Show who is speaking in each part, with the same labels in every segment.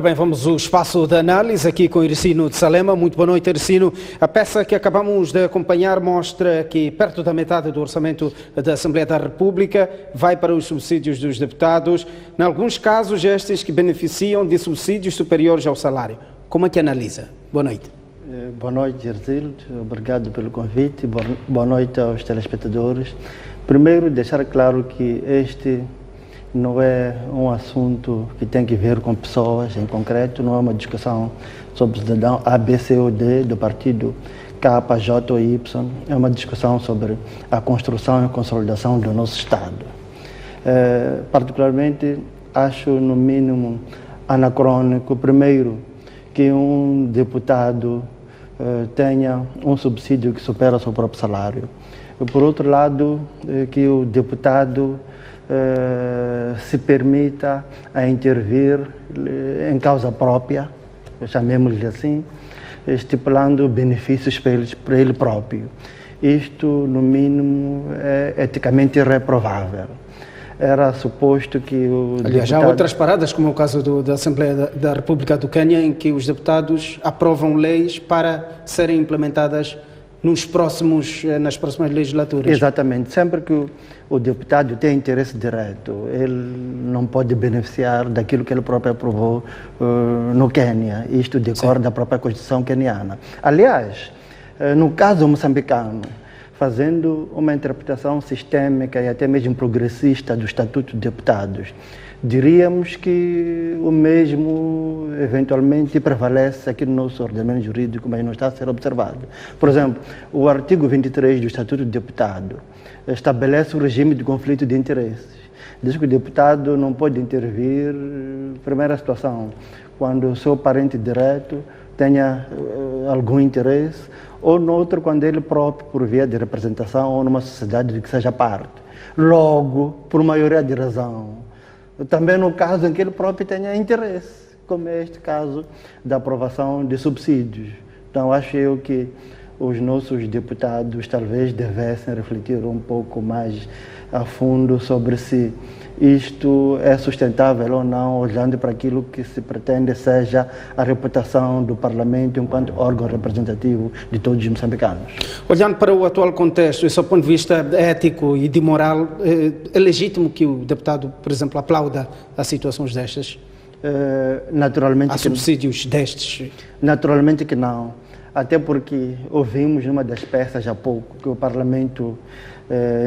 Speaker 1: Bem, vamos ao espaço de análise aqui com Ircino de Salema. Muito boa noite, Ircino. A peça que acabamos de acompanhar mostra que perto da metade do orçamento da Assembleia da República vai para os subsídios dos deputados, em alguns casos estes que beneficiam de subsídios superiores ao salário. Como é que analisa? Boa noite.
Speaker 2: Boa noite, Ircino. Obrigado pelo convite. Boa noite aos telespectadores. Primeiro, deixar claro que este não é um assunto que tem que ver com pessoas em concreto, não é uma discussão sobre o cidadão A, B, C ou D do partido K, J ou Y, é uma discussão sobre a construção e consolidação do nosso Estado. Particularmente, acho no mínimo anacrônico, primeiro, que um deputado tenha um subsídio que supera o seu próprio salário. E, por outro lado, que o deputado se permita a intervir em causa própria, chamemos-lhe assim, estipulando benefícios para ele próprio. Isto, no mínimo, é eticamente irreprovável. Era suposto que o
Speaker 1: Aliás, já há outras paradas, como é o caso da Assembleia da República do Quênia, em que os deputados aprovam leis para serem implementadas nas próximas legislaturas.
Speaker 2: Exatamente. Sempre que o deputado tem interesse direto, ele não pode beneficiar daquilo que ele próprio aprovou no Quênia. Isto decorre da própria Constituição queniana. Aliás, no caso moçambicano, fazendo uma interpretação sistêmica e até mesmo progressista do Estatuto de Deputados, diríamos que o mesmo eventualmente prevalece aqui no nosso ordenamento jurídico, mas não está a ser observado. Por exemplo, o artigo 23 do Estatuto de Deputado estabelece o regime de conflito de interesses. Diz que o deputado não pode intervir, primeira situação, quando o seu parente direto tenha algum interesse, ou noutro, quando ele próprio, por via de representação, ou numa sociedade de que seja parte. Logo, por maioria de razão, também no caso em que ele próprio tenha interesse, como é este caso da aprovação de subsídios. Então, acho eu que os nossos deputados talvez devessem refletir um pouco mais a fundo sobre se isto é sustentável ou não, olhando para aquilo que se pretende seja a reputação do Parlamento enquanto órgão representativo de todos os moçambicanos.
Speaker 1: Olhando para o atual contexto, e do ponto de vista ético e de moral, é legítimo que o deputado, por exemplo, aplauda a situações destas?
Speaker 2: Naturalmente.
Speaker 1: Há subsídios destes?
Speaker 2: Naturalmente que não. Até porque ouvimos numa das peças há pouco que o Parlamento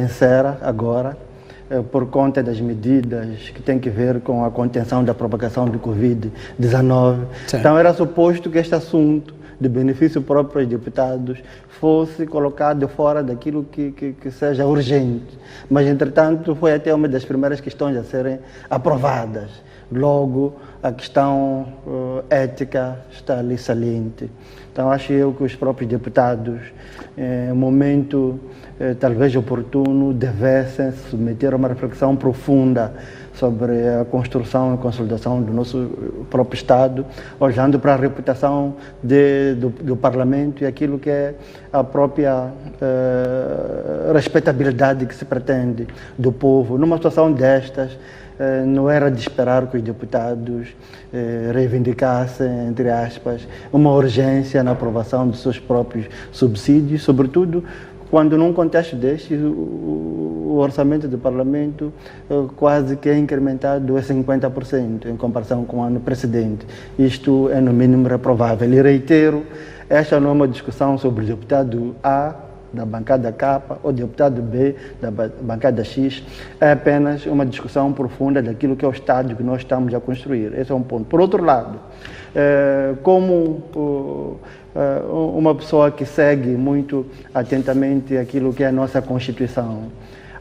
Speaker 2: encerra agora, por conta das medidas que têm que ver com a contenção da propagação do Covid-19. Então era suposto que este assunto de benefício próprio aos deputados fosse colocado fora daquilo que seja urgente. Mas, entretanto, foi até uma das primeiras questões a serem aprovadas. Logo, a questão ética está ali saliente. Então, acho eu que os próprios deputados, em um momento talvez oportuno, devessem se submeter a uma reflexão profunda sobre a construção e consolidação do nosso próprio Estado, olhando para a reputação do Parlamento e aquilo que é a própria respeitabilidade que se pretende do povo. Numa situação destas, não era de esperar que os deputados reivindicassem, entre aspas, uma urgência na aprovação dos seus próprios subsídios, sobretudo quando num contexto deste o orçamento do Parlamento quase que é incrementado a 50% em comparação com o ano precedente. Isto é no mínimo reprovável. E reitero, esta não é uma discussão sobre o deputado A da bancada K ou deputado B da bancada X, é apenas uma discussão profunda daquilo que é o Estado que nós estamos a construir. Esse é um ponto. Por outro lado, como uma pessoa que segue muito atentamente aquilo que é a nossa Constituição,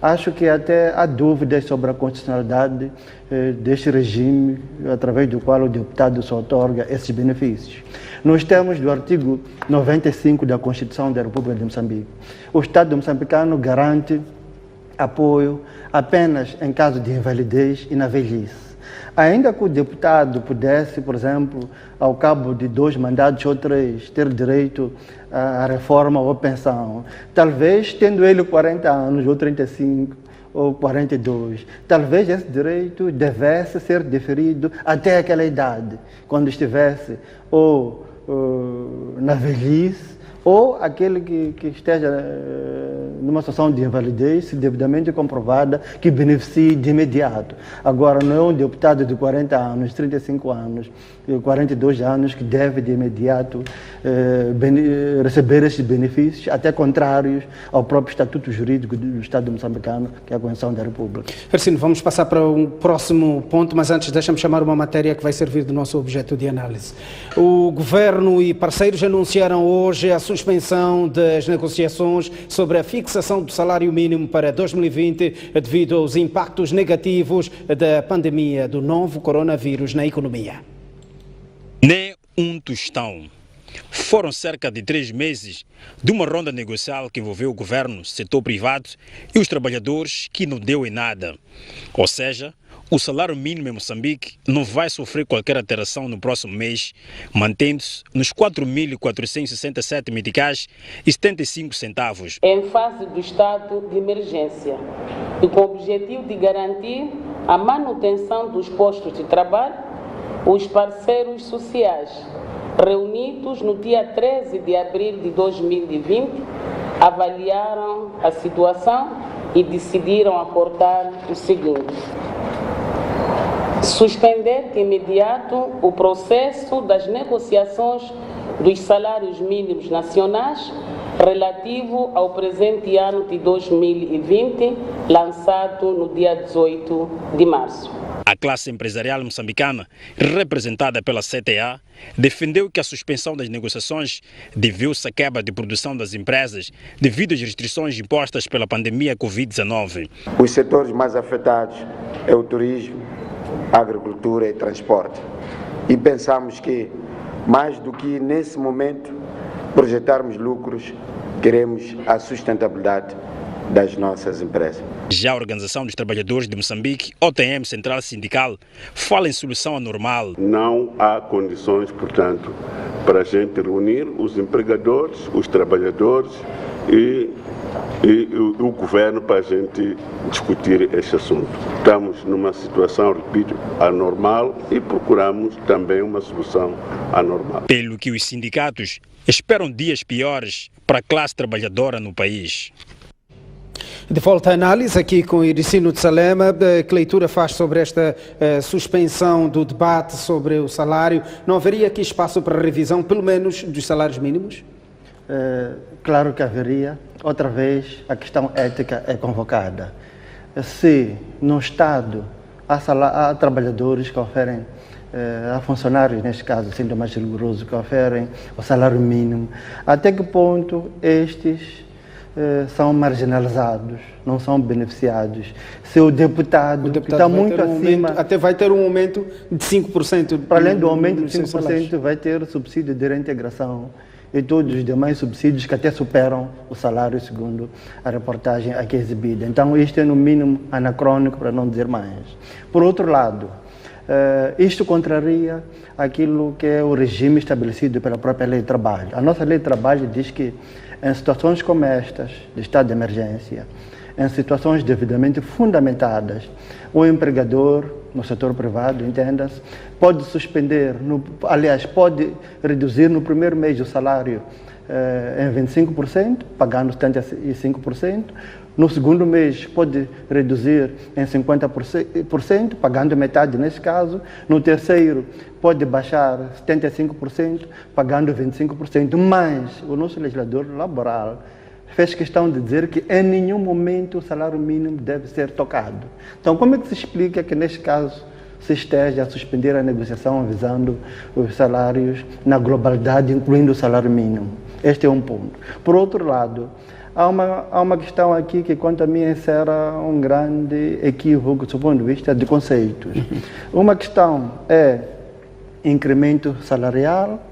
Speaker 2: acho que até há dúvidas sobre a constitucionalidade deste regime através do qual o deputado se outorga esses benefícios. Nós temos do artigo 95 da Constituição da República de Moçambique. O Estado moçambicano garante apoio apenas em caso de invalidez e na velhice. Ainda que o deputado pudesse, por exemplo, ao cabo de 2 mandatos ou 3, ter direito à reforma ou pensão, talvez tendo ele 40 anos ou 35, ou 42. Talvez esse direito devesse ser deferido até aquela idade, quando estivesse ou na velhice, ou aquele que esteja numa situação de invalidez, se devidamente comprovada, que beneficie de imediato. Agora, não é um deputado de 40 anos, 35 anos, 42 anos que deve de imediato receber esses benefícios, até contrários ao próprio Estatuto Jurídico do Estado moçambicano, que é a Constituição da República.
Speaker 1: Ercílio, vamos passar para um próximo ponto, mas antes deixa-me chamar uma matéria que vai servir de nosso objeto de análise. O Governo e parceiros anunciaram hoje a suspensão das negociações sobre a fixação do salário mínimo para 2020 devido aos impactos negativos da pandemia do novo coronavírus na economia.
Speaker 3: Nem um tostão. Foram cerca de 3 meses de uma ronda negocial que envolveu o governo, setor privado e os trabalhadores, que não deu em nada. Ou seja, o salário mínimo em Moçambique não vai sofrer qualquer alteração no próximo mês, mantendo-se nos 4.467 meticais e 75 centavos.
Speaker 4: Em fase do estado de emergência e com o objetivo de garantir a manutenção dos postos de trabalho, os parceiros sociais, reunidos no dia 13 de abril de 2020, avaliaram a situação e decidiram acordar o seguinte: suspender de imediato o processo das negociações dos salários mínimos nacionais relativo ao presente ano de 2020, lançado no dia 18 de março.
Speaker 3: A classe empresarial moçambicana, representada pela CTA, defendeu que a suspensão das negociações deveu-se à quebra de produção das empresas devido às restrições impostas pela pandemia Covid-19.
Speaker 5: Os setores mais afetados é o turismo, a agricultura e transporte. E pensamos que, mais do que nesse momento projetarmos lucros, queremos a sustentabilidade das nossas empresas.
Speaker 3: Já a Organização dos Trabalhadores de Moçambique, OTM Central Sindical, fala em solução anormal.
Speaker 6: Não há condições, portanto, para a gente reunir os empregadores, os trabalhadores e o governo para a gente discutir este assunto. Estamos numa situação, repito, anormal e procuramos também uma solução anormal.
Speaker 3: Pelo que os sindicatos esperam dias piores para a classe trabalhadora no país.
Speaker 1: De volta à análise aqui com Ercílio de Salema, que leitura faz sobre esta suspensão do debate sobre o salário? Não haveria aqui espaço para revisão, pelo menos, dos salários mínimos?
Speaker 2: Claro que haveria. Outra vez, a questão ética é convocada. Se no Estado há trabalhadores que oferem, há funcionários, neste caso, sendo mais rigoroso, que oferem o salário mínimo, até que ponto estes são marginalizados, não são beneficiados? Se o deputado que está muito acima...
Speaker 1: até vai ter um aumento de 5%.
Speaker 2: Para além do aumento de 5%, vai ter subsídio de reintegração e todos os demais subsídios que até superam o salário, segundo a reportagem aqui exibida. Então, isto é no mínimo anacrônico, para não dizer mais. Por outro lado, isto contraria aquilo que é o regime estabelecido pela própria Lei de Trabalho. A nossa Lei de Trabalho diz que em situações como estas, de estado de emergência, em situações devidamente fundamentadas, o empregador, no setor privado, entenda-se, pode suspender, pode reduzir no primeiro mês o salário em 25%, pagando 75%. No segundo mês pode reduzir em 50%, pagando metade nesse caso. No terceiro pode baixar 75%, pagando 25%. Mas o nosso legislador laboral fez questão de dizer que em nenhum momento o salário mínimo deve ser tocado. Então, como é que se explica que neste caso se esteja a suspender a negociação visando os salários na globalidade, incluindo o salário mínimo? Este é um ponto. Por outro lado, há uma questão aqui que, quanto a mim, será um grande equívoco do ponto de vista de conceitos. Uma questão é incremento salarial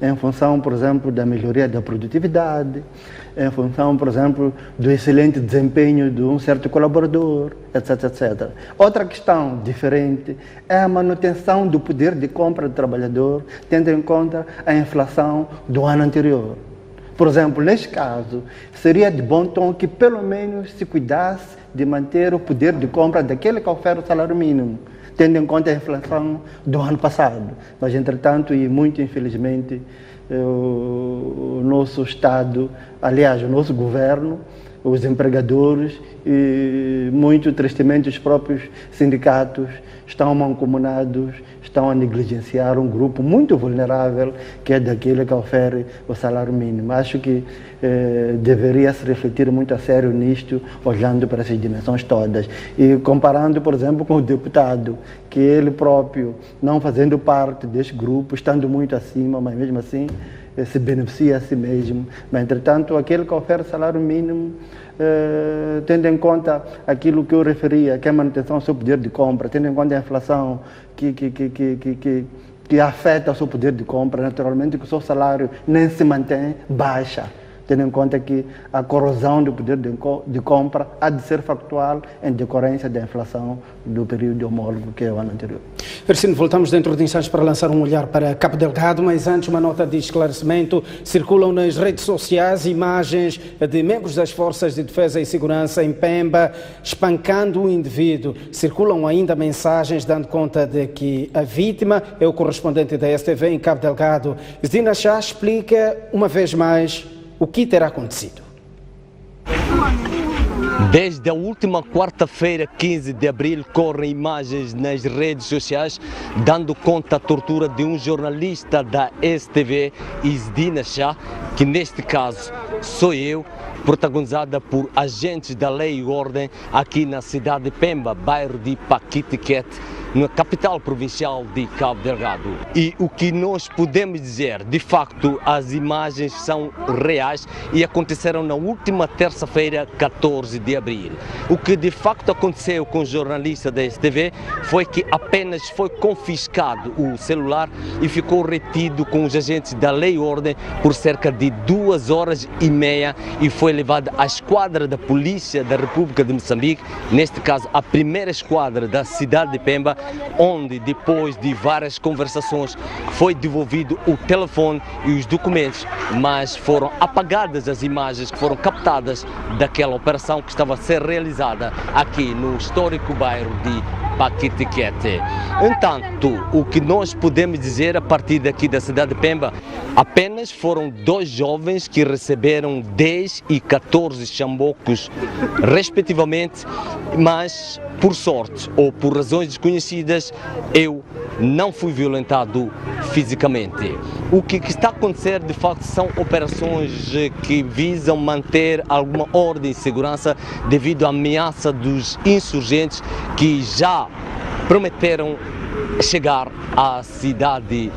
Speaker 2: em função, por exemplo, da melhoria da produtividade, em função, por exemplo, do excelente desempenho de um certo colaborador, etc, etc. Outra questão diferente é a manutenção do poder de compra do trabalhador, tendo em conta a inflação do ano anterior. Por exemplo, neste caso, seria de bom tom que pelo menos se cuidasse de manter o poder de compra daquele que oferece o salário mínimo, tendo em conta a inflação do ano passado. Mas, entretanto, e muito infelizmente, o nosso Estado, aliás, o nosso governo, os empregadores e, muito tristemente, os próprios sindicatos estão mancomunados, estão a negligenciar um grupo muito vulnerável, que é daquele que oferece o salário mínimo. Acho que deveria se refletir muito a sério nisto, olhando para essas dimensões todas. E comparando, por exemplo, com o deputado, que ele próprio, não fazendo parte deste grupo, estando muito acima, mas mesmo assim se beneficia a si mesmo. Mas, entretanto, aquele que oferece salário mínimo, tendo em conta aquilo que eu referia, que é a manutenção do seu poder de compra, tendo em conta a inflação que afeta o seu poder de compra, naturalmente que o seu salário nem se mantém, baixa. Tendo em conta que a corrosão do poder de compra há de ser factual em decorrência da inflação do período homólogo, que é o ano anterior.
Speaker 1: Ercílio, voltamos dentro de instantes para lançar um olhar para Cabo Delgado, mas antes uma nota de esclarecimento. Circulam nas redes sociais imagens de membros das Forças de Defesa e Segurança em Pemba espancando o indivíduo. Circulam ainda mensagens dando conta de que a vítima é o correspondente da STV em Cabo Delgado. Zdina Chá explica uma vez mais o que terá acontecido.
Speaker 7: Desde a última quarta-feira, 15 de abril, correm imagens nas redes sociais dando conta da tortura de um jornalista da STV, Zdina Chá, que neste caso sou eu, protagonizada por agentes da lei e ordem aqui na cidade de Pemba, bairro de Paquitiquete, na capital provincial de Cabo Delgado. E o que nós podemos dizer, de facto, as imagens são reais e aconteceram na última terça-feira, 14 de abril. O que de facto aconteceu com o jornalista da STV foi que apenas foi confiscado o celular e ficou retido com os agentes da lei e ordem por cerca de 2 horas e meia e foi levado à esquadra da Polícia da República de Moçambique, neste caso a primeira esquadra da cidade de Pemba, onde depois de várias conversações foi devolvido o telefone e os documentos, mas foram apagadas as imagens que foram captadas daquela operação que estava a ser realizada aqui no histórico bairro de Paquitiquete. Entanto, o que nós podemos dizer a partir daqui da cidade de Pemba, apenas foram 2 jovens que receberam 10 e 14 chambocos respectivamente, mas por sorte ou por razões desconhecidas eu não fui violentado fisicamente. O que está a acontecer de facto são operações que visam manter alguma ordem e segurança devido à ameaça dos insurgentes que já prometeram chegar à cidade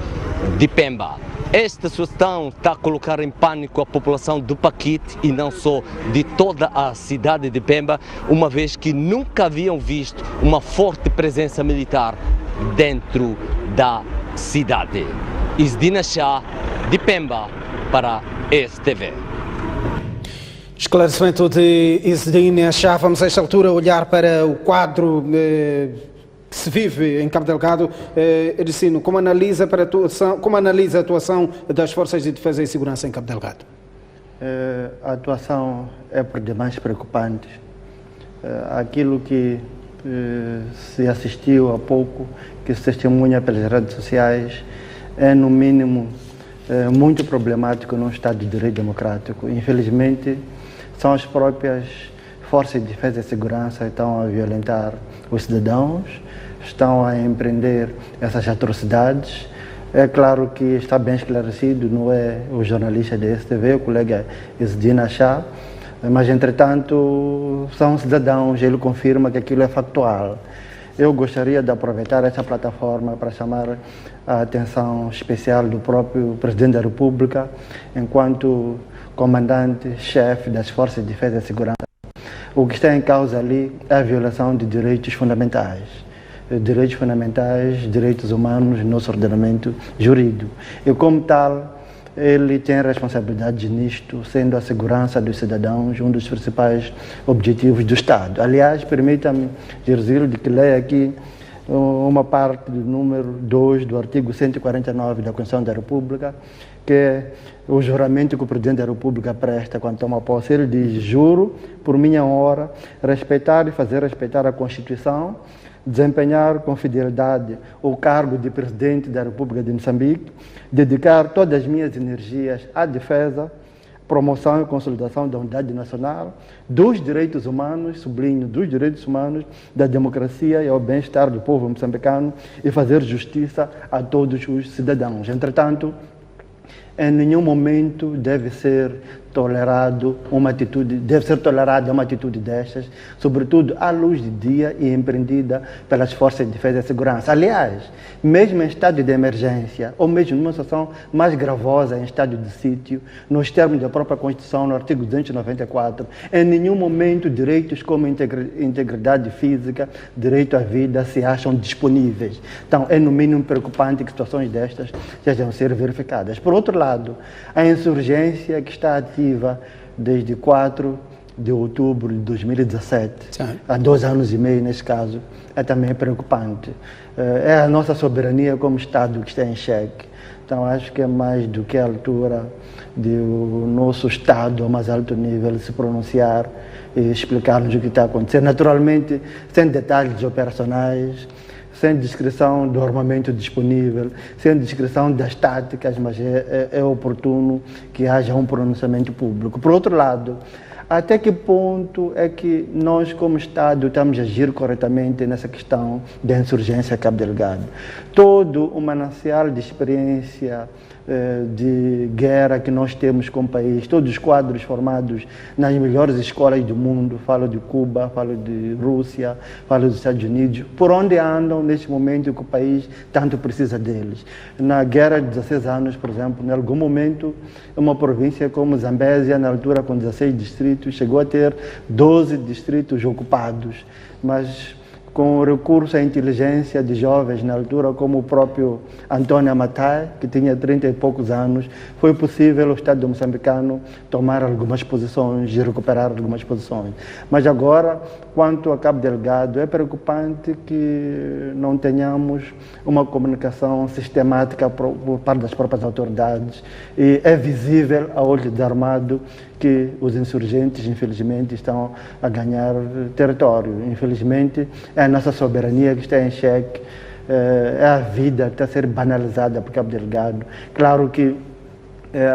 Speaker 7: de Pemba. Esta situação está a colocar em pânico a população do Paquite e não só de toda a cidade de Pemba, uma vez que nunca haviam visto uma forte presença militar dentro da cidade. Zdina Chá, de Pemba, para STV.
Speaker 1: Esclarecimento de Zdina Chá. Vamos a esta altura olhar para o quadro que se vive em Cabo Delgado. Ercílio, como analisa a atuação das Forças de Defesa e Segurança em Cabo Delgado?
Speaker 2: A atuação é por demais preocupante. Aquilo que se assistiu há pouco, que se testemunha pelas redes sociais, é no mínimo muito problemático num Estado de Direito Democrático. Infelizmente, são as próprias Forças de Defesa e Segurança que estão a violentar os cidadãos, estão a empreender essas atrocidades. É claro que está bem esclarecido, não é o jornalista da STV, o colega Zdina Chá, mas, entretanto, são cidadãos, ele confirma que aquilo é factual. Eu gostaria de aproveitar essa plataforma para chamar a atenção especial do próprio Presidente da República, enquanto comandante-chefe das Forças de Defesa e Segurança. O que está em causa ali é a violação de direitos fundamentais. Direitos humanos no nosso ordenamento jurídico. E, como tal, ele tem responsabilidade nisto, sendo a segurança dos cidadãos um dos principais objetivos do Estado. Aliás, permita-me, Ercílio, de que leia aqui uma parte do número 2 do artigo 149 da Constituição da República, que é o juramento que o Presidente da República presta quando toma posse. Ele diz: juro, por minha honra, respeitar e fazer respeitar a Constituição, desempenhar com fidelidade o cargo de Presidente da República de Moçambique, dedicar todas as minhas energias à defesa, promoção e consolidação da unidade nacional, dos direitos humanos, sublinho, dos direitos humanos, da democracia e ao bem-estar do povo moçambicano, e fazer justiça a todos os cidadãos. Entretanto, em nenhum momento deve ser tolerada uma atitude destas, sobretudo à luz de dia e empreendida pelas forças de defesa e segurança. Aliás, mesmo em estado de emergência, ou mesmo numa situação mais gravosa, em estado de sítio, nos termos da própria Constituição, no artigo 294, em nenhum momento direitos como integridade física, direito à vida se acham disponíveis. Então, é no mínimo preocupante que situações destas sejam ser verificadas. Por outro lado, a insurgência que está ativa desde 4 de outubro de 2017, há 2 anos e meio nesse caso, é também preocupante. É a nossa soberania como Estado que está em xeque. Então acho que é mais do que a altura do nosso Estado, ao mais alto nível, se pronunciar e explicar-nos o que está acontecendo. Naturalmente, sem detalhes operacionais, sem descrição do armamento disponível, sem descrição das táticas, mas é oportuno que haja um pronunciamento público. Por outro lado, até que ponto é que nós, como Estado, estamos a agir corretamente nessa questão da insurgência Cabo Delgado? Todo o manancial de experiência de guerra que nós temos como país, todos os quadros formados nas melhores escolas do mundo, falo de Cuba, falo de Rússia, falo dos Estados Unidos, por onde andam neste momento que o país tanto precisa deles. Na guerra de 16 anos, por exemplo, em algum momento, uma província como Zambésia, na altura com 16 distritos, chegou a ter 12 distritos ocupados, mas com o recurso à inteligência de jovens na altura, como o próprio Antônio Amatai, que tinha 30 e poucos anos, foi possível o Estado moçambicano tomar algumas posições e recuperar algumas posições. Mas agora, quanto a Cabo Delgado, é preocupante que não tenhamos uma comunicação sistemática por parte das próprias autoridades, e é visível a olho desarmado que os insurgentes, infelizmente, estão a ganhar território. Infelizmente, é a nossa soberania que está em xeque, é a vida que está a ser banalizada por Cabo Delgado. Claro que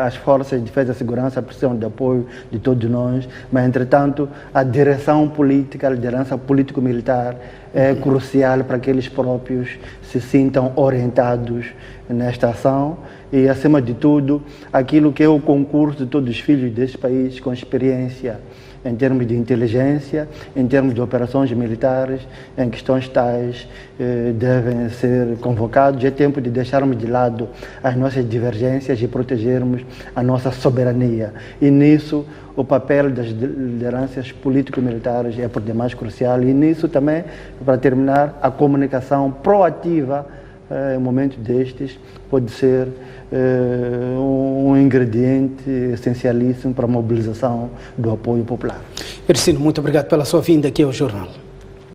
Speaker 2: as forças de defesa e segurança precisam de apoio de todos nós, mas, entretanto, a direção política, a liderança político-militar é crucial para que eles próprios se sintam orientados nesta ação e, acima de tudo, aquilo que é o concurso de todos os filhos deste país com experiência em termos de inteligência, em termos de operações militares, em questões tais, devem ser convocados. É tempo de deixarmos de lado as nossas divergências e protegermos a nossa soberania. E nisso, o papel das lideranças político-militares é por demais crucial. E nisso também, para terminar, a comunicação proativa em momentos destes pode ser um ingrediente essencialíssimo para a mobilização do apoio popular.
Speaker 1: Ercílio, muito obrigado pela sua vinda aqui ao jornal.